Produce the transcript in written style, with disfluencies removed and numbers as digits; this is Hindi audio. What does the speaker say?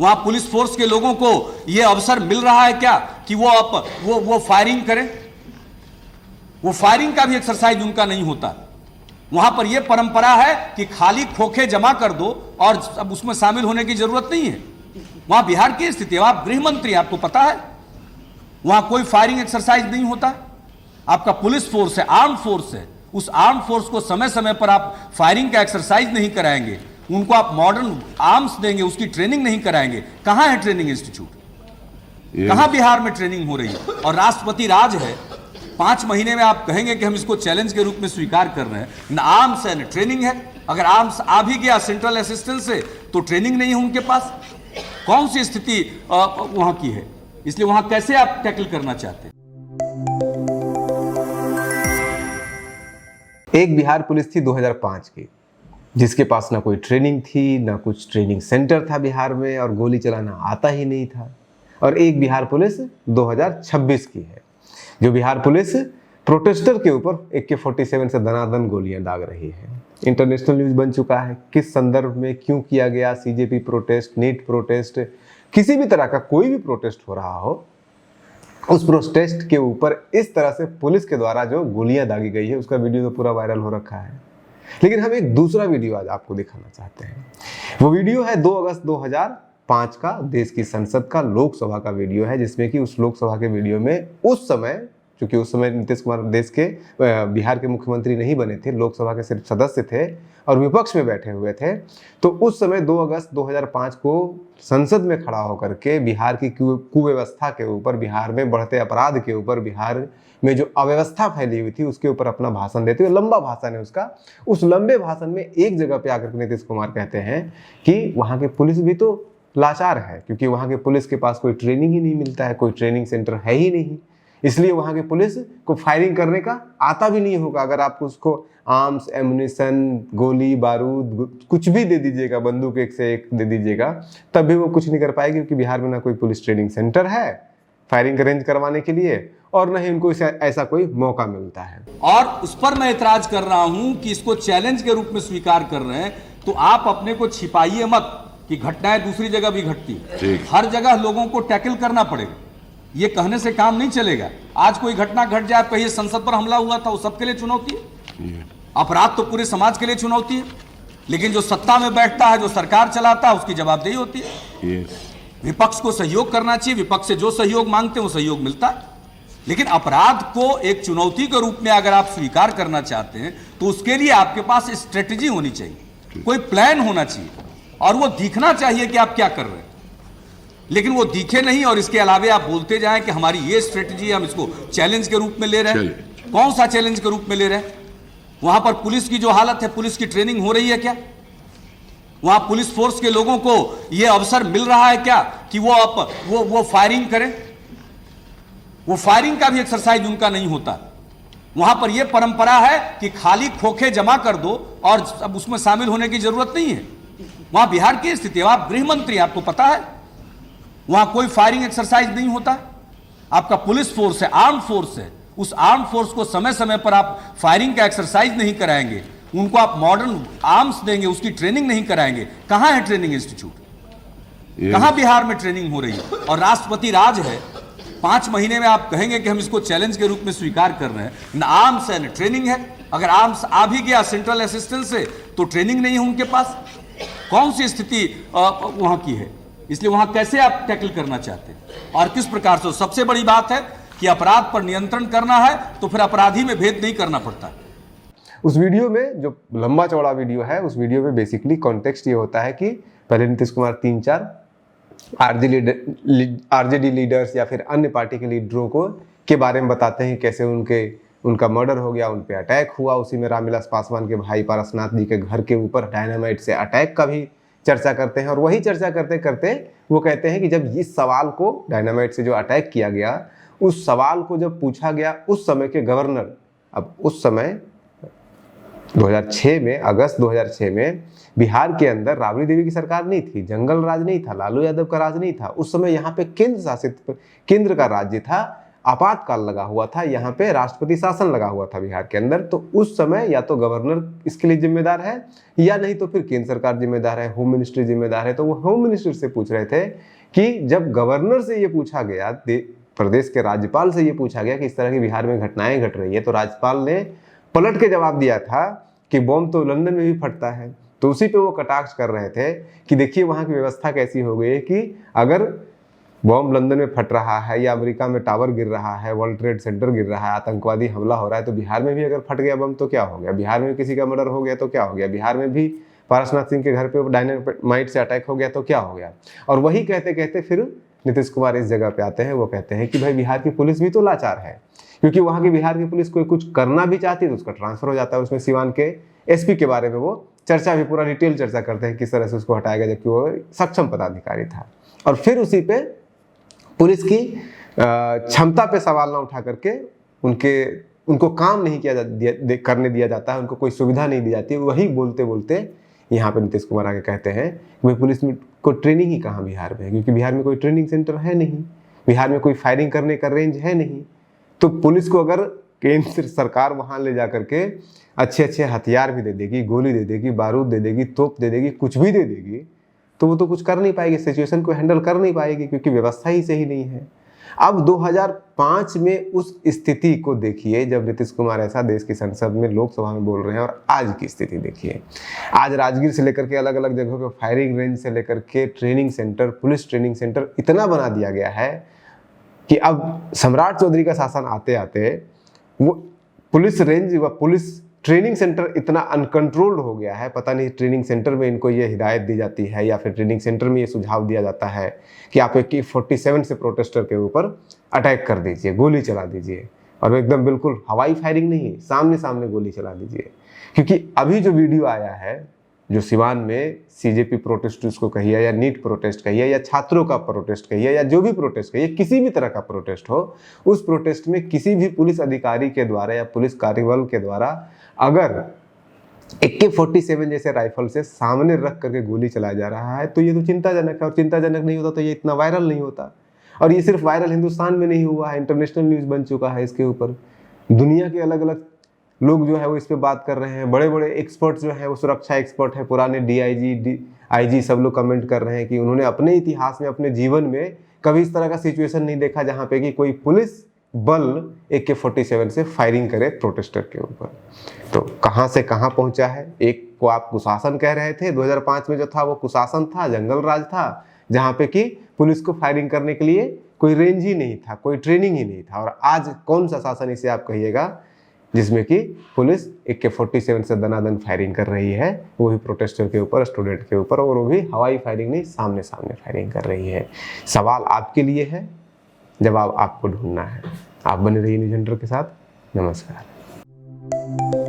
वहां पुलिस फोर्स के लोगों को यह अवसर मिल रहा है क्या कि वो फायरिंग करें? वो फायरिंग का भी एक्सरसाइज उनका नहीं होता। वहां पर यह परंपरा है कि खाली खोखे जमा कर दो और अब उसमें शामिल होने की जरूरत नहीं है। वहां बिहार की स्थिति, आप गृह मंत्री, आपको पता है, वहां कोई फायरिंग एक्सरसाइज नहीं होता। आपका पुलिस फोर्स है, आर्म फोर्स है, उस आर्म फोर्स को समय समय पर आप फायरिंग का एक्सरसाइज नहीं कराएंगे, उनको आप मॉडर्न आर्म्स देंगे, उसकी ट्रेनिंग नहीं कराएंगे। कहां है ट्रेनिंग इंस्टीट्यूट? कहां बिहार में ट्रेनिंग हो रही है? और राष्ट्रपति राज है, 5 महीने में आप कहेंगे कि हम इसको चैलेंज के रूप में स्वीकार कर रहे हैं। न आर्म्स है न ट्रेनिंग है। अगर आर्म्स आ भी गया सेंट्रल असिस्टेंस से तो ट्रेनिंग नहीं है उनके पास। कौन सी स्थिति वहां की है? इसलिए वहां कैसे आप टैकल करना चाहते हैं? एक बिहार पुलिस थी 2005 की, जिसके पास ना कोई ट्रेनिंग थी, ना कुछ ट्रेनिंग सेंटर था बिहार में, और गोली चलाना आता ही नहीं था। और एक बिहार पुलिस 2026 की है, जो बिहार पुलिस प्रोटेस्टर के ऊपर AK-47 से दनादन गोलियां दाग रही है। इंटरनेशनल न्यूज बन चुका है। किस संदर्भ में, क्यों किया गया? CJP प्रोटेस्ट, नीट प्रोटेस्ट, किसी भी तरह का कोई भी प्रोटेस्ट हो रहा हो, उस प्रोटेस्ट के ऊपर इस तरह से पुलिस के द्वारा जो गोलियां दागी गई है, उसका वीडियो तो पूरा वायरल हो रखा है। लेकिन हम एक दूसरा वीडियो आज आपको दिखाना चाहते हैं। वो वीडियो है 2 अगस्त 2005 का, देश की संसद का, लोकसभा का वीडियो है, जिसमें कि उस लोकसभा के वीडियो में उस समय, क्योंकि उस समय नीतीश कुमार देश के बिहार के मुख्यमंत्री नहीं बने थे, लोकसभा के सिर्फ सदस्य थे और विपक्ष में बैठे हुए थे, तो उस समय 2 अगस्त 2005 को संसद में खड़ा होकर के बिहार की कुव्यवस्था के ऊपर, बिहार में बढ़ते अपराध के ऊपर, बिहार में जो अव्यवस्था फैली हुई थी उसके ऊपर अपना भाषण देते हुए, लंबा भाषण है उसका, उस लंबे भाषण में एक जगह पे आकर के नीतीश कुमार कहते हैं कि वहाँ की पुलिस भी तो लाचार है, क्योंकि वहाँ के पुलिस के पास कोई ट्रेनिंग ही नहीं मिलता है, कोई ट्रेनिंग सेंटर है ही नहीं, इसलिए वहाँ की पुलिस को फायरिंग करने का आता भी नहीं होगा। अगर आप उसको आर्म्स, एमुनिशन, गोली बारूद कुछ भी दे दीजिएगा, बंदूक एक से एक दे दीजिएगा, तब भी वो कुछ नहीं कर पाएगी, क्योंकि बिहार में ना कोई पुलिस ट्रेनिंग सेंटर है फायरिंग अरेंज करवाने के लिए, और न ही उनको ऐसा कोई मौका मिलता है। और उस पर मैं एतराज कर रहा हूं कि इसको चैलेंज के रूप में स्वीकार कर रहे हैं, तो आप अपने को छिपाइए मत कि घटनाएं दूसरी जगह भी घटती है। हर जगह लोगों को टैकल करना पड़ेगा, ये कहने से काम नहीं चलेगा। आज कोई घटना घट जाए, कहिए संसद पर हमला हुआ था, वो सबके लिए चुनौती है। अपराध तो पूरे समाज के लिए चुनौती है, लेकिन जो सत्ता में बैठता है, जो सरकार चलाता है, उसकी जवाबदेही होती है। विपक्ष को सहयोग करना चाहिए, विपक्ष से जो सहयोग मांगते हैं वो सहयोग मिलता है, लेकिन अपराध को एक चुनौती के रूप में अगर आप स्वीकार करना चाहते हैं तो उसके लिए आपके पास स्ट्रेटेजी होनी चाहिए, कोई प्लान होना चाहिए, और वो दिखना चाहिए कि आप क्या कर रहे हैं। लेकिन वो दिखे नहीं, और इसके अलावे आप बोलते जाएं कि हमारी ये स्ट्रेटजी है, हम इसको चैलेंज के रूप में ले रहे हैं। कौन सा चैलेंज के रूप में ले रहे हैं? वहां पर पुलिस की जो हालत है, पुलिस की ट्रेनिंग हो रही है क्या? वहां पुलिस फोर्स के लोगों को यह अवसर मिल रहा है क्या कि वो फायरिंग करें? वो फायरिंग का भी एक्सरसाइज उनका नहीं होता। वहां पर यह परंपरा है कि खाली खोखे जमा कर दो और अब उसमें शामिल होने की जरूरत नहीं है। वहां बिहार की स्थिति, आप गृह मंत्री, आपको पता है, वहां कोई फायरिंग एक्सरसाइज नहीं होता। आपका पुलिस फोर्स है, आर्म फोर्स है, उस आर्म फोर्स को समय समय पर आप फायरिंग का एक्सरसाइज नहीं कराएंगे, उनको आप मॉडर्न आर्म्स देंगे, उसकी ट्रेनिंग नहीं कराएंगे। कहां है ट्रेनिंग इंस्टीट्यूट? कहां बिहार में ट्रेनिंग हो रही है? और राष्ट्रपति राज है, 5 महीने में आप कहेंगे कि हम इसको चैलेंज के रूप में स्वीकार कर रहे हैं। न आर्म्स है न ट्रेनिंग है। अगर आर्म्स आ भी गया सेंट्रल असिस्टेंस से तो ट्रेनिंग नहीं है उनके पास। कौन सी स्थिति वहां की है? इसलिए वहां कैसे आप टैकल करना चाहते हैं और किस प्रकार से? सबसे बड़ी बात है कि अपराध पर नियंत्रण करना है तो फिर अपराधी में भेद नहीं करना पड़ता। उस वीडियो में, जो लंबा चौड़ा वीडियो है, उस वीडियो में बेसिकली कॉन्टेक्स्ट ये होता है कि पहले नीतीश कुमार 3-4 आरजेडी लीडर्स या फिर अन्य पार्टी के लीडरों को के बारे में बताते हैं, कैसे उनका मर्डर हो गया, उन पे अटैक हुआ। उसी में रामविलास पासवान के भाई पारसनाथ जी के घर के ऊपर डायनामाइट से अटैक का भी चर्चा करते हैं। और वही चर्चा करते करते वो कहते हैं कि जब इस सवाल को, डायनामाइट से जो अटैक किया गया, उस सवाल को जब पूछा गया उस समय के गवर्नर, अब उस समय 2006 में, अगस्त 2006 में बिहार के अंदर राबड़ी देवी की सरकार नहीं थी, जंगल राज नहीं था, लालू यादव का राज नहीं था। उस समय यहाँ पे केंद्र का राज्य था। आपातकाल लगा हुआ था, यहाँ पे राष्ट्रपति शासन लगा हुआ था बिहार के अंदर। तो उस समय या तो गवर्नर इसके लिए जिम्मेदार है या नहीं तो फिर केंद्र सरकार जिम्मेदार है, होम मिनिस्ट्री जिम्मेदार है। तो वो होम मिनिस्टर से पूछ रहे थे कि जब गवर्नर से ये पूछा गया, प्रदेश के राज्यपाल से ये पूछा गया कि इस तरह की बिहार में घटनाएं घट रही है, तो राज्यपाल ने पलट के जवाब दिया था कि बम तो लंदन में भी फटता है। तो उसी पे वो कटाक्ष कर रहे थे कि देखिए वहाँ की व्यवस्था कैसी हो गई है कि अगर बम लंदन में फट रहा है या अमेरिका में टावर गिर रहा है, वर्ल्ड ट्रेड सेंटर गिर रहा है, आतंकवादी हमला हो रहा है, तो बिहार में भी अगर फट गया बम तो क्या हो गया, बिहार में किसी का मर्डर हो गया तो क्या हो गया, बिहार में भी पारसनाथ सिंह के घर पे डायनामाइट से अटैक हो गया तो क्या हो गया। और वही कहते कहते फिर नीतीश कुमार इस जगह पे आते हैं, वो कहते हैं कि भाई बिहार की पुलिस भी तो लाचार है, क्योंकि वहाँ की बिहार की पुलिस कोई कुछ करना भी चाहती है तो उसका ट्रांसफर हो जाता है। उसमें सिवान के एसपी के बारे में वो चर्चा भी पूरा डिटेल चर्चा करते हैं किस तरह से उसको हटाया गया जबकि वो सक्षम पदाधिकारी था। और फिर उसी पे पुलिस की क्षमता पे सवाल ना उठा करके उनको काम नहीं करने दिया जाता है, उनको कोई सुविधा नहीं दी जाती। वही बोलते बोलते यहाँ पे नीतीश कुमार आगे कहते हैं कि भाई पुलिस में को ट्रेनिंग ही कहाँ बिहार में है, क्योंकि बिहार में कोई ट्रेनिंग सेंटर है नहीं, बिहार में कोई फायरिंग करने का रेंज है नहीं। तो पुलिस को अगर केंद्र सरकार वहाँ ले जा करके अच्छे अच्छे हथियार भी दे देगी, गोली दे देगी, बारूद दे देगी, तोप दे देगी, कुछ भी दे देगी, तो वो तो कुछ कर नहीं पाएगी, सिचुएशन को हैंडल कर नहीं पाएगी, क्योंकि व्यवस्था ही सही नहीं है। अब 2005 में उस स्थिति को देखिए जब नीतीश कुमार ऐसा देश की संसद में लोकसभा में बोल रहे हैं, और आज की स्थिति देखिए। आज राजगीर से लेकर के अलग अलग जगहों पे फायरिंग रेंज से लेकर के training centre, police training centre इतना बना दिया गया है कि अब सम्राट चौधरी का शासन आते आते वो पुलिस रेंज व पुलिस ट्रेनिंग सेंटर इतना अनकंट्रोल्ड हो गया है। पता नहीं ट्रेनिंग सेंटर में इनको ये हिदायत दी जाती है या फिर ट्रेनिंग सेंटर में ये सुझाव दिया जाता है कि आप AK-47 से प्रोटेस्टर के ऊपर अटैक कर दीजिए, गोली चला दीजिए, और एकदम बिल्कुल हवाई फायरिंग नहीं, सामने सामने गोली चला दीजिए। क्योंकि अभी जो वीडियो आया है जो सिवान में CJP प्रोटेस्ट उसको कहिए या नीट प्रोटेस्ट कहिए या छात्रों का प्रोटेस्ट कहिए या जो भी प्रोटेस्ट कहिए, किसी भी तरह का प्रोटेस्ट हो, उस प्रोटेस्ट में किसी भी पुलिस अधिकारी के द्वारा या पुलिस कार्यबल के द्वारा अगर AK-47 जैसे राइफल से सामने रख करके गोली चलाया जा रहा है तो ये तो चिंताजनक है। और चिंताजनक नहीं होता तो ये इतना वायरल नहीं होता। और ये सिर्फ वायरल हिंदुस्तान में नहीं हुआ है, इंटरनेशनल न्यूज़ बन चुका है इसके ऊपर। दुनिया के अलग अलग लोग जो है वो इस पे बात कर रहे हैं, बड़े बड़े एक्सपर्ट्स जो है वो सुरक्षा एक्सपर्ट है, पुराने DIG IG सब लोग कमेंट कर रहे हैं कि उन्होंने अपने इतिहास में, अपने जीवन में कभी इस तरह का सिचुएशन नहीं देखा जहाँ पे कि कोई पुलिस बल AK-47 से फायरिंग करे प्रोटेस्टर के ऊपर। तो कहाँ से कहाँ पहुँचा है। एक को आप कुशासन कह रहे थे, 2005 में जो था वो कुशासन था, जंगल राज था, जहाँ पे कि पुलिस को फायरिंग करने के लिए कोई रेंज ही नहीं था, कोई ट्रेनिंग ही नहीं था। और आज कौन सा शासन इसे आप कहिएगा जिसमें कि पुलिस AK-47 से दनादन फायरिंग कर रही है, वो भी प्रोटेस्टर के ऊपर, स्टूडेंट के ऊपर, और वो भी हवाई फायरिंग नहीं, सामने सामने फायरिंग कर रही है। सवाल आपके लिए है, जवाब आपको ढूंढना है। आप बने रहिए न्यूज़ हंटर के साथ। नमस्कार।